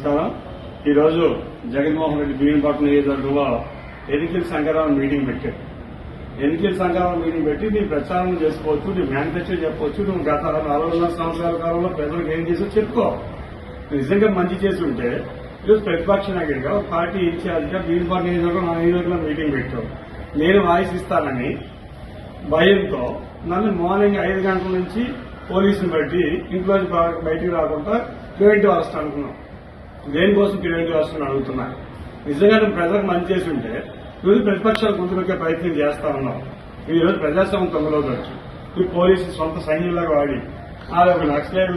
నమస్కారం. ఈ రోజు జగన్మోహన్ రెడ్డి భీమపట్నం నియోజకవర్గంలో ఎన్నికల సంఘారావు మీటింగ్ పెట్టారు. ఎన్నికల సంఘారావు మీటింగ్ పెట్టి నీ ప్రచారం చేసుకోవచ్చు, నీ మేనిఫెస్టో చెప్పవచ్చు, నువ్వు గత 40 సంవత్సరాల కాలంలో ప్రజలకు ఏం చేసో చెప్పుకో. నిజంగా మంచి చేసి ఉంటే ఈరోజు ప్రతిపక్ష నాయకుడిగా ఒక పార్టీ ఇన్ఛార్జిగా భీమపట్నం నియోజకవర్గం నా నియోజకవర్గంలో మీటింగ్ పెట్టావు. నేను వాయిస్ ఇస్తానని భయంతో నన్ను మార్నింగ్ 5 గంటల నుంచి పోలీసులు బట్టి ఇంట్లో బయటికి రాకుండా ప్రివెంటివ్ అరెస్ట్ అనుకున్నాం. దేనికోసం ప్రివెంటివ్ అరెస్ట్ అని అడుగుతున్నా. నిజంగా నువ్వు ప్రజలకు మంచి చేసి ఉంటే ఈరోజు ప్రతిపక్షాలు గుర్తుపెట్టే ప్రయత్నం చేస్తా ఉన్నాం. ఈ రోజు ప్రజాస్వామ్యం తొంగలోదొచ్చు. ఈ పోలీసులు సొంత సైన్యంలాగా వాడి ఒక నక్సలైట్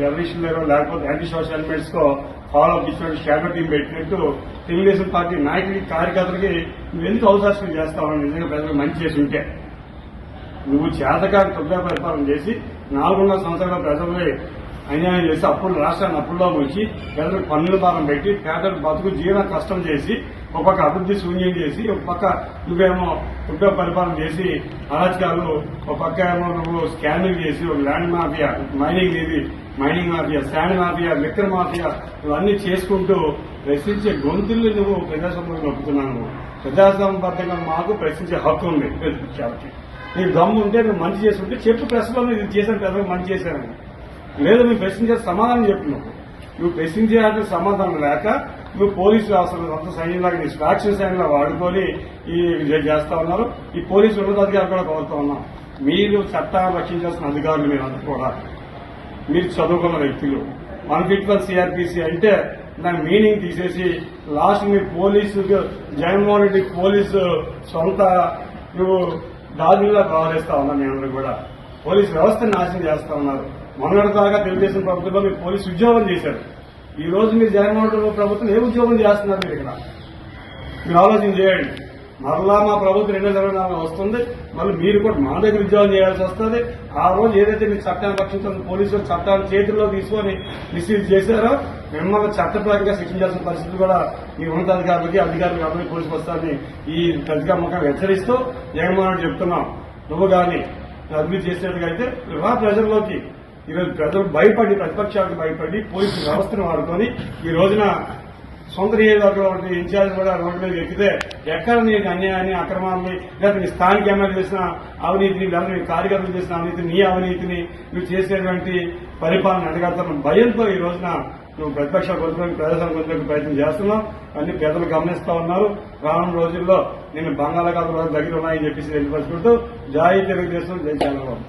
టెర్రరిస్టులు లేరో లేకపోతే యాంటీ సోషల్ ఎలిమెంట్స్ కో ఫాలో అప్ ఇచ్చినట్టు షాడో టీం పెట్టినట్టు తెలుగుదేశం పార్టీ నాయకుడికి కార్యకర్తలకి నువ్వు ఎందుకు అవకాశం చేస్తా ఉన్నావు? నిజంగా ప్రజలకు మంచి చేసి ఉంటే నువ్వు చేతకాని తొగ్గా పరిపాలన చేసి 4.5 సంవత్సరాల ప్రజలే అన్యాయం చేసి రాష్ట్రాన్ని అప్పుల్లో వచ్చి పేదలకు పన్నుల భారం పెట్టి పేదలకు బతుకు జీవన కష్టం చేసి ఒక పక్క అభివృద్ధి శూన్యం చేసి ఒక పక్క నువ్వేమో ఉద్యోగ పరిపాలన చేసి అరాచకాలు, ఒక పక్క ఏమో నువ్వు స్కామింగ్ చేసి ఒక land mafia, mining mafia, sand mafia, liquor mafia ఇవన్నీ చేసుకుంటూ ప్రశ్నించే గొంతుల్ని నువ్వు ప్రజాస్వామ్యం నొప్పుతున్నాను. ప్రజాస్వామ్యబద్ధంగా మాకు ప్రశ్నించే హక్కు ఉంది. ప్రతిపక్షాలకి నీకు దమ్ము ఉంటే నువ్వు మంచి చేసుకుంటే చెప్పు, ప్రెస్లో ఇది చేశాను ప్రజలకు మంచి చేశానని. లేదు నువ్వు ప్రశ్నించే సమాధానం చెప్పు. నువ్వు ప్రశ్నించే సమాధానం లేక నువ్వు పోలీసు వ్యవస్థను సొంత సైన్యంలాగా నీ ఫ్రాక్షన్ సైన్యంలా వాడుకొని ఈ చేస్తా ఉన్నారు. ఈ పోలీసు ఉన్నతాధికారులు కూడా కోరుతా ఉన్నాం. మీరు చట్టాన్ని రక్షించాల్సిన అధికారులు మీరందరూ కూడా మీరు చదువుకున్న వ్యక్తులు. 151 సిఆర్పిసి అంటే దాని మీనింగ్ తీసేసి లాస్ట్ మీరు పోలీసు జగన్మోహన్ రెడ్డి పోలీసు సొంత నువ్వు దాదులుగా వ్యవహరిస్తా ఉన్నారు. మీ అందరూ కూడా పోలీసు వ్యవస్థను నాశనం చేస్తా ఉన్నారు. మొన్నటి దాకా తెలుగుదేశం ప్రభుత్వంలో మీరు పోలీసు ఉద్యోగం చేశారు. ఈ రోజు మీరు జగన్మోహన్ రెడ్డి ప్రభుత్వం ఏ ఉద్యోగం చేస్తున్నారు? మీరు ఇక్కడ మీరు ఆలోచన చేయండి. మరలా మా ప్రభుత్వం 2024 వస్తుంది, మళ్ళీ మీరు కూడా మా దగ్గర ఉద్యోగం చేయాల్సి వస్తుంది. ఆ రోజు ఏదైతే మీరు చట్టాన్ని రక్షించాలని పోలీసులు చట్టాన్ని చేతుల్లో తీసుకొని మిస్యూజ్ చేశారో మిమ్మల్ని చట్టపరంగా శిక్షించాల్సిన పరిస్థితి కూడా ఈ ఉన్నతాధికారులకి అధికారులకు అందరికీ పోలీసుకు వస్తారని ఈ ప్రతికాముఖంగా హెచ్చరిస్తూ జగన్మోహన్ రెడ్డి చెప్తున్నాం. నువ్వు కానీ అభివృద్ధి చేసేట్టుగా అయితే రా ప్రజల్లోకి. ఈరోజు ప్రజలు భయపడి, ప్రతిపక్షాలకు భయపడి పోలీసు వ్యవస్థను వాడుకొని ఈ రోజున సొంత నియోజకవర్గంలో ఇన్ఛార్జ్ కూడా రోడ్డు మీద ఎక్కితే ఎక్కడ నీకు అన్యాయాన్ని, అక్రమాన్ని, లేదా నీ స్థానిక ఎమ్మెల్యే చేసిన అవినీతిని, లేదా నీ కార్యకర్తలు చేసిన అవినీతిని, నీ అవినీతిని నువ్వు చేసేటువంటి పరిపాలన అడగడుతున్న భయంతో ఈ రోజున నువ్వు ప్రతిపక్షాల గొంతులోకి ప్రజాస్వామ్య గొంతులోకి ప్రయత్నం చేస్తున్నావు. అన్ని పేదలు గమనిస్తా ఉన్నారు. రానున్న రోజుల్లో నేను బంగాళాఖాతం దగ్గర ఉన్నాయని చెప్పేసి తెలియపరుచుకుంటూ జై తెలుగుదేశం, జై చంద్రబాబు.